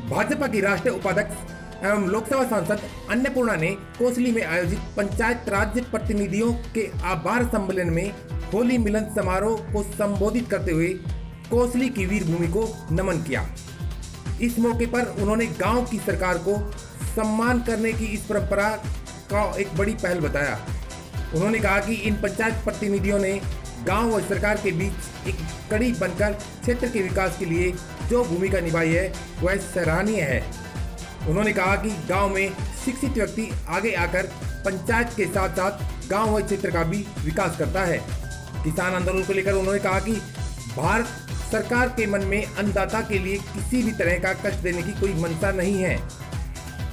भाजपा की राष्ट्रीय उपाध्यक्ष एवं लोकसभा सांसद अन्नपूर्णा ने कोसली में आयोजित पंचायत राज्य प्रतिनिधियों के आभार सम्मेलन में होली मिलन समारोह को संबोधित करते हुए कोसली की वीर भूमि को नमन किया। इस मौके पर उन्होंने गांव की सरकार को सम्मान करने की इस परंपरा का एक बड़ी पहल बताया। उन्होंने कहा कि इन पंचायत प्रतिनिधियों ने गांव और सरकार के बीच एक कड़ी बनकर क्षेत्र के विकास के लिए जो भूमिका निभाई है वह सराहनीय है। उन्होंने कहा कि गांव में शिक्षित व्यक्ति आगे आकर पंचायत के साथ साथ गांव व क्षेत्र का भी विकास करता है। किसान आंदोलन को लेकर उन्होंने कहा कि भारत सरकार के मन में अन्नदाता के लिए किसी भी तरह का कष्ट देने की कोई मंशा नहीं है।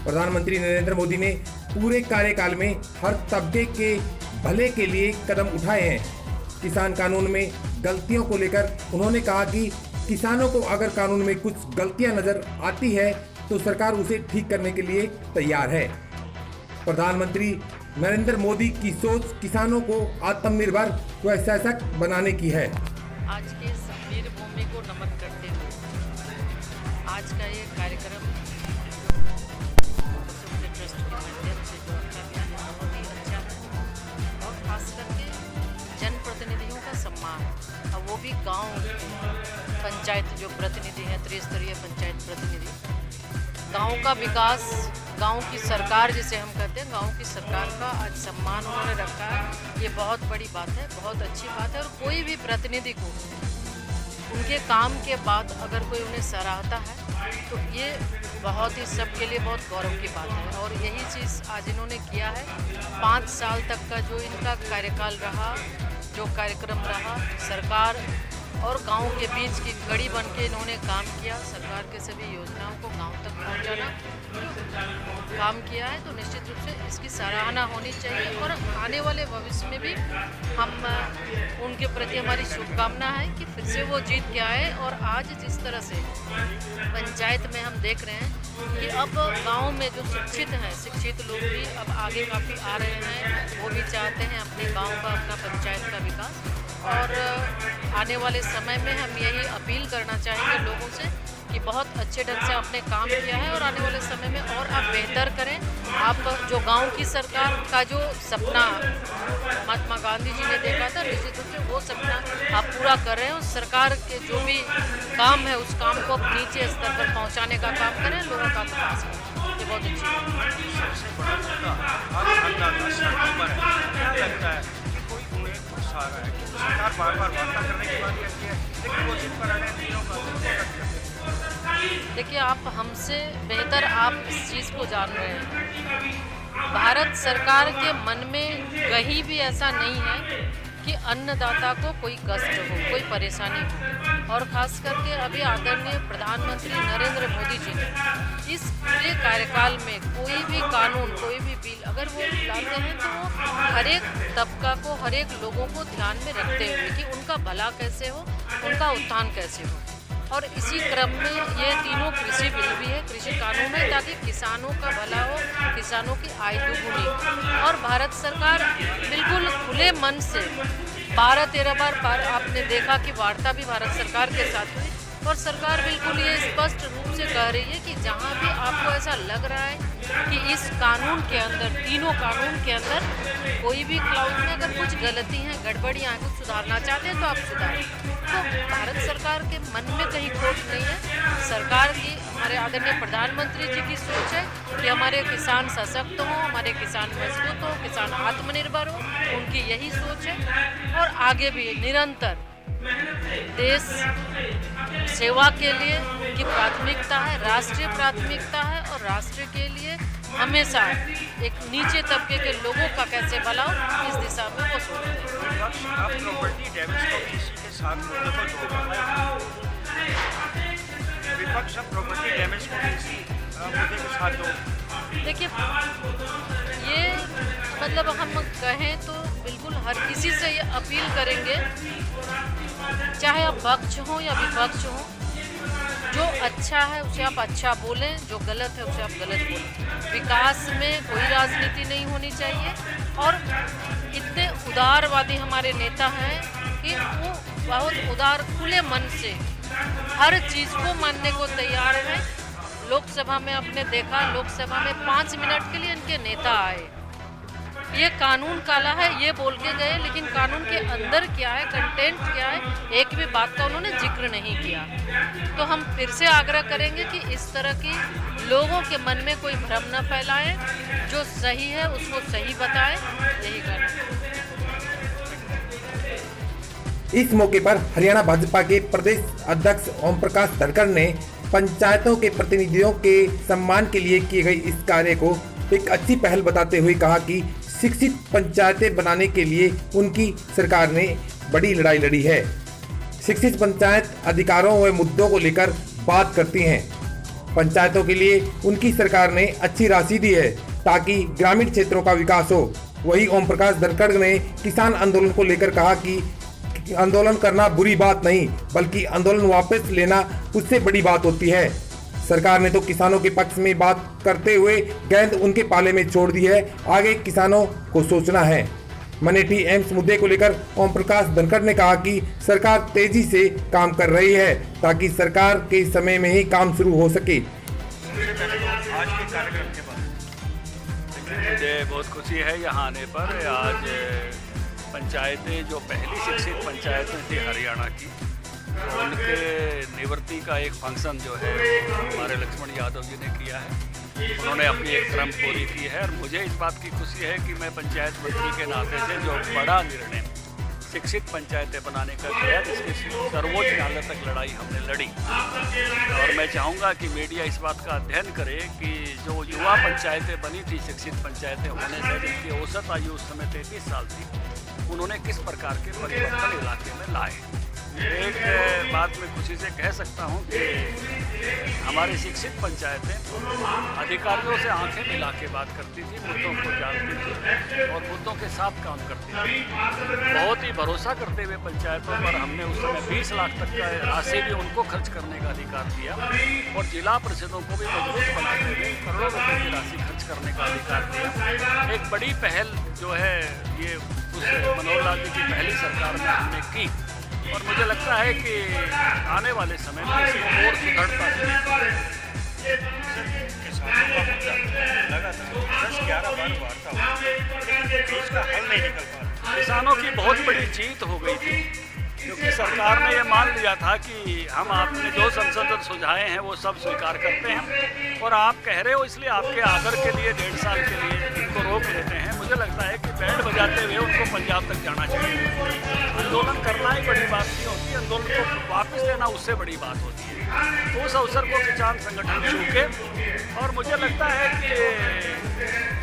प्रधानमंत्री नरेंद्र मोदी ने पूरे कार्यकाल में हर तबके के भले के लिए कदम उठाए हैं। किसान कानून में गलतियों को लेकर उन्होंने कहा कि किसानों को अगर कानून में कुछ गलतियां नजर आती है तो सरकार उसे ठीक करने के लिए तैयार है। प्रधानमंत्री नरेंद्र मोदी की सोच किसानों को आत्मनिर्भर व सशक्त बनाने की है। आज के वीर भूमि को नमन करते हुए आज का ये कार्यक्रम ट्रस्ट के माध्यम से जो रखा गया है बहुत ही अच्छा है और खास करके जनप्रतिनिधियों का सम्मान, और वो भी गांव पंचायत जो प्रतिनिधि हैं, त्रिस्तरीय पंचायत प्रतिनिधि, गांव का विकास, गांव की सरकार जिसे हम कहते हैं, गांव की सरकार का आज सम्मान उन्होंने रखा है। ये बहुत बड़ी बात है, बहुत अच्छी बात है। और कोई भी प्रतिनिधि को उनके काम के बाद अगर कोई उन्हें सराहता है तो ये बहुत ही सबके लिए बहुत गौरव की बात है। और यही चीज़ आज इन्होंने किया है। 5 साल तक का जो इनका कार्यकाल रहा, जो कार्यक्रम रहा, सरकार और गांव के बीच की कड़ी बन के इन्होंने काम किया। सरकार के सभी योजनाओं को गांव तक पहुंचाना काम किया है, तो निश्चित रूप से इसकी सराहना होनी चाहिए। और आने वाले भविष्य में भी हम उनके प्रति हमारी शुभकामना है कि फिर से वो जीत के आए। और आज जिस तरह से पंचायत में हम देख रहे हैं कि अब गांव में जो शिक्षित लोग भी अब आगे काफ़ी आ रहे हैं, वो भी चाहते हैं अपने गांव का, अपना पंचायत का विकास। और आने वाले समय में हम यही अपील करना चाहेंगे लोगों से कि बहुत अच्छे ढंग से आपने काम किया है और आने वाले समय में और आप बेहतर करें। आप जो गांव की सरकार का जो सपना महात्मा गांधी जी ने देखा था, निश्चित रूप से वो सपना आप पूरा कर रहे हैं। उस सरकार के जो भी काम है उस काम को आप नीचे स्तर पर पहुँचाने का काम करें, लोगों का विकास करें। ये बहुत अच्छी सरकार बार-बार वार्ता करने की बात कहती है, लेकिन वो जिद पर अड़े नहीं होगा। देखिए, आप हमसे बेहतर आप इस चीज़ को जान रहे हैं। भारत सरकार के मन में कहीं भी ऐसा नहीं है कि अन्नदाता को कोई कष्ट हो, कोई परेशानी हो। और ख़ास करके अभी आदरणीय प्रधानमंत्री नरेंद्र मोदी जी ने इस पूरे कार्यकाल में कोई भी कानून, कोई भी बिल अगर वो लाते हैं तो वो हर एक तबका को, हर एक लोगों को ध्यान में रखते हुए कि उनका भला कैसे हो, उनका उत्थान कैसे हो। और इसी क्रम में ये तीनों कृषि बिल भी है, कृषि कानून है, ताकि किसानों का भला हो, किसानों की आय दुगुनी हो। और भारत सरकार बिल्कुल खुले मन से 12-13 बार आपने देखा कि वार्ता भी भारत सरकार के साथ हुई। और सरकार बिल्कुल ये स्पष्ट रूप से कह रही है कि जहाँ भी आपको ऐसा लग रहा है कि इस कानून के अंदर, तीनों कानून के अंदर कोई भी क्लाउज में अगर कुछ गलती हैं, गड़बड़ियाँ हैं, कुछ सुधारना चाहते हैं तो आप सुधारें। तो भारत सरकार के मन में कहीं खोट नहीं है। सरकार की, हमारे आदरणीय प्रधानमंत्री जी की सोच है कि हमारे किसान सशक्त हों, हमारे किसान मजबूत हों, किसान आत्मनिर्भर हो, उनकी यही सोच है। और आगे भी निरंतर देश सेवा के लिए उनकी प्राथमिकता है, राष्ट्रीय प्राथमिकता है। और राष्ट्र के लिए हमेशा एक नीचे तबके के लोगों का कैसे भला हो, इस दिशा में वो सोचते हैं। आप प्रॉपर्टी डैमेज को किसी के साथ मुद्दे को जोड़, विपक्ष अब प्रॉपर्टी डैमेज को किसी मुद्दे के साथ जोड़। देखिए, ये मतलब हम कहें तो बिल्कुल हर किसी से ये अपील करेंगे, चाहे आप पक्ष हो या विपक्ष हो, जो अच्छा है उसे आप अच्छा बोलें, जो गलत है उसे आप गलत बोलें। विकास में कोई राजनीति नहीं होनी चाहिए। और इतने उदारवादी हमारे नेता हैं कि वो बहुत उदार खुले मन से हर चीज़ को मानने को तैयार हैं। लोकसभा में आपने देखा, लोकसभा में 5 मिनट के लिए इनके नेता आए, ये कानून काला है ये बोल के गए, लेकिन कानून के अंदर क्या है, कंटेंट क्या है, एक भी बात का उन्होंने जिक्र नहीं किया। तो हम फिर से आग्रह करेंगे कि इस तरह की लोगों के मन में कोई भ्रम न फैलाएं, जो सही है उसको सही बताएं, यही कहना है। इस मौके पर हरियाणा भाजपा के प्रदेश अध्यक्ष ओम प्रकाश धनखड़ ने पंचायतों के प्रतिनिधियों के सम्मान के लिए किए गए इस कार्य को एक अच्छी पहल बताते हुए कहा कि शिक्षित पंचायतें बनाने के लिए उनकी सरकार ने बड़ी लड़ाई लड़ी है। शिक्षित पंचायत अधिकारों व मुद्दों को लेकर बात करती हैं। पंचायतों के लिए उनकी सरकार ने अच्छी राशि दी है ताकि ग्रामीण क्षेत्रों का विकास हो। वहीं ओम प्रकाश धनखड़ ने किसान आंदोलन को लेकर कहा कि आंदोलन करना बुरी बात नहीं, बल्कि आंदोलन वापस लेना उससे बड़ी बात होती है। सरकार ने तो किसानों के पक्ष में बात करते हुए गेंद उनके पाले में छोड़ दी है, आगे किसानों को सोचना है। मनेठी एम्स मुद्दे को लेकर ओम प्रकाश धनखड़ ने कहा कि सरकार तेजी से काम कर रही है ताकि सरकार के समय में ही काम शुरू हो सके। आज के कार्यक्रम के बाद मुझे बहुत खुशी है यहाँ आने पर। आज पंचायतें जो पहली शिक्षित पंचायतें थी हरियाणा की, उनके निवृत्ति का एक फंक्शन जो है हमारे लक्ष्मण यादव जी ने किया है। उन्होंने अपनी एक टर्म पूरी की है और मुझे इस बात की खुशी है कि मैं पंचायत मंत्री के नाते से जो बड़ा निर्णय शिक्षित पंचायतें बनाने का किया, जिसकी सर्वोच्च न्यायालय तक लड़ाई हमने लड़ी। और मैं चाहूँगा कि मीडिया इस बात का अध्ययन करे कि जो युवा पंचायतें बनी थी, शिक्षित पंचायतें होने से, जिनकी औसत आयु उस समय 33 साल थी, उन्होंने किस प्रकार के परिवर्तन इलाके में लाए। एक बात मैं खुशी से कह सकता हूँ कि हमारी शिक्षित पंचायतें अधिकारियों से आंखें मिला के बात करती थी, मुद्दों को जानती थी और मुद्दों के साथ काम करती थी। बहुत ही भरोसा करते हुए पंचायतों पर हमने उस समय 20 लाख तक का राशि भी उनको खर्च करने का अधिकार दिया और जिला परिषदों को भी मजबूत बनाते हुए करोड़ों रुपये की राशि खर्च करने का अधिकार दिया। एक बड़ी पहल जो है ये उस मनोहर लाल जी की पहली सरकार में हमने की और मुझे लगता है कि आने वाले समय में इसको और सुदृढ़ता लगातार 10-11 बार वार्ता हुई, लेकिन इसका हल नहीं निकल पा रहा। किसानों की बहुत बड़ी जीत हो गई थी, क्योंकि सरकार ने ये मान लिया था कि हम आपने जो संसद सुझाए हैं वो सब स्वीकार करते हैं और आप कह रहे हो, इसलिए आपके आदर के लिए 1.5 साल के लिए इनको रोक लेते हैं। मुझे लगता है कि बैंड बजाते हुए उनको पंजाब तक जाना चाहिए। आंदोलन करना ही बड़ी बात नहीं होती, आंदोलन को वापस लेना उससे बड़ी बात होती है। तो उस अवसर को किसान संगठन चूके और मुझे लगता है कि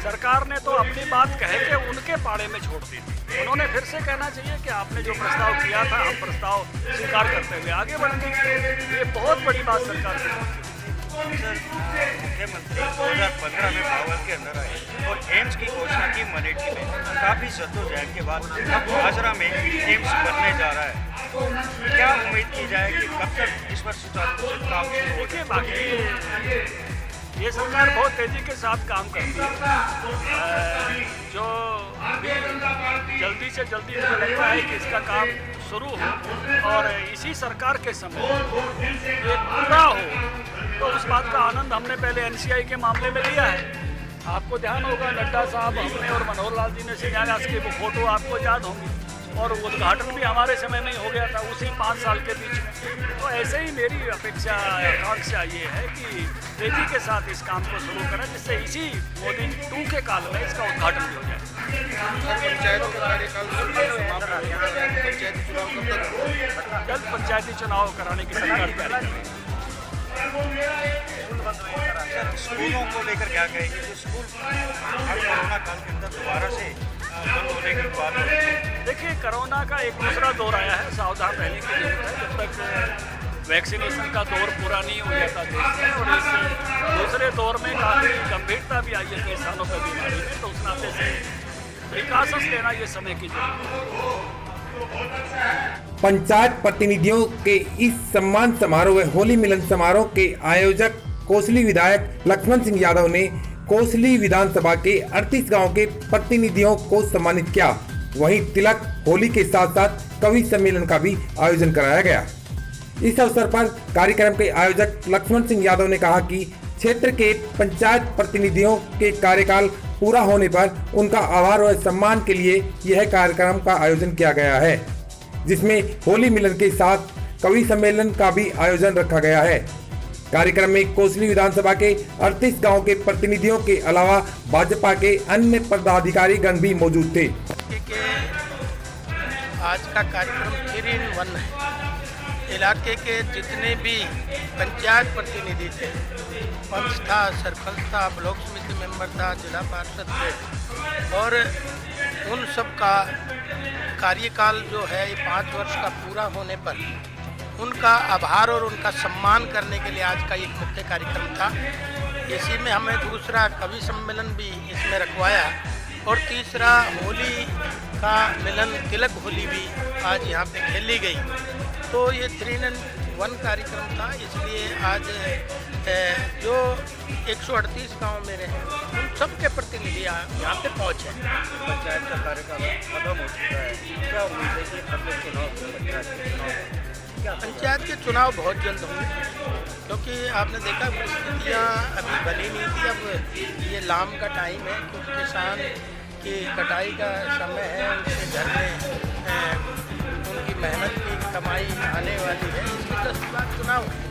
सरकार ने तो अपनी बात कह के उनके पाड़े में छोड़ दी थी। उन्होंने फिर से कहना चाहिए कि आपने जो प्रस्ताव किया था, हम प्रस्ताव स्वीकार करते हुए आगे बढ़ते हैं। ये बहुत बड़ी बात सरकार की। मुख्यमंत्री 2015 में भावल के अंदर आए और एम्स की घोषणा की मनेठी में। काफ़ी जद्दोजहद के बाद अब हाजरा में एम्स बनने जा रहा है। क्या उम्मीद की जाए कि कब तक इस पर सुचारू रूप से काम शुरू हो? देखिए, बाकी ये सरकार बहुत तेज़ी के साथ काम करती है। जो जल्दी से जल्दी मुझे लगता है कि इसका काम शुरू हो और इसी सरकार के समय ये पूरा हो, तो उस बात का आनंद हमने पहले एनसीआई के मामले में लिया है। आपको ध्यान होगा, नड्डा साहब, हमने और मनोहर लाल जी ने शिलान्यास की वो फोटो आपको याद होंगी और उद्घाटन भी हमारे समय में ही हो गया था, उसी 5 साल के बीच में। तो ऐसे ही मेरी अपेक्षा आकांक्षा ये है कि तेजी के साथ इस काम को शुरू करें, जिससे इसी मोदी 2 के काल में इसका उद्घाटन भी हो जाए। जल्द पंचायती चुनाव कराने की सरकार तैयारी कर रही है। स्कूलों को लेकर क्या कहेंगे? जो स्कूल हर कोरोना काल के अंदर दोबारा से बंद होने की बात हो रही है। देखिए, कोरोना का एक दूसरा दौर आया है, सावधान रहने की जरूरत है। जब तक वैक्सीनेशन का दौर पूरा नहीं हो जाता देश में और इस दूसरे दौर में काफ़ी गंभीरता भी आई है किसानों पर बीमारी में, तो उस नाते से प्रिकॉशंस लेना ये समय की जरूरत है। पंचायत प्रतिनिधियों के इस सम्मान समारोह व होली मिलन समारोह के आयोजक कोसली विधायक लक्ष्मण सिंह यादव ने कोसली विधानसभा के 38 गांव के प्रतिनिधियों को सम्मानित किया। वहीं तिलक होली के साथ साथ कवि सम्मेलन का भी आयोजन कराया गया। इस अवसर पर कार्यक्रम के आयोजक लक्ष्मण सिंह यादव ने कहा कि क्षेत्र के पंचायत प्रतिनिधियों के कार्यकाल पूरा होने पर उनका आभार व सम्मान के लिए यह कार्यक्रम का आयोजन किया गया है, जिसमें होली मिलन के साथ कवि सम्मेलन का भी आयोजन रखा गया है। कार्यक्रम में कोसली विधानसभा के 38 गांव के प्रतिनिधियों के अलावा भाजपा के अन्य पदाधिकारी गण भी मौजूद थे। आज का कार्यक्रम 3-in-1 है। इलाके के जितने भी पंचायत प्रतिनिधि थे, पंच था, सरपंच था, ब्लॉक समिति मेंबर था, जिला पार्षद थे, और उन सब का कार्यकाल जो है ये 5 वर्ष का पूरा होने पर उनका आभार और उनका सम्मान करने के लिए आज का एक मुख्य कार्यक्रम था। इसी में हमें दूसरा कवि सम्मेलन भी इसमें रखवाया और तीसरा होली का मिलन तिलक होली भी आज यहाँ पे खेली गई। तो ये 3-in-1 कार्यक्रम था, इसलिए आज जो 138 गांव मेरे हैं उन सब के प्रतिनिधि यहाँ पे पहुँचे। पंचायत का कार्यकाल खत्म हो चुका है, क्या उम्मीद है कि अगले चुनाव पंचायत के चुनाव बहुत जल्द होंगे, क्योंकि आपने देखा परिस्थितियाँ अभी बनी नहीं थी। अब ये लाम का टाइम है, क्योंकि किसान की कटाई का समय है, उनके घर में उनकी मेहनत की कमाई आने वाली है, इसलिए 10 बार चुनाव है।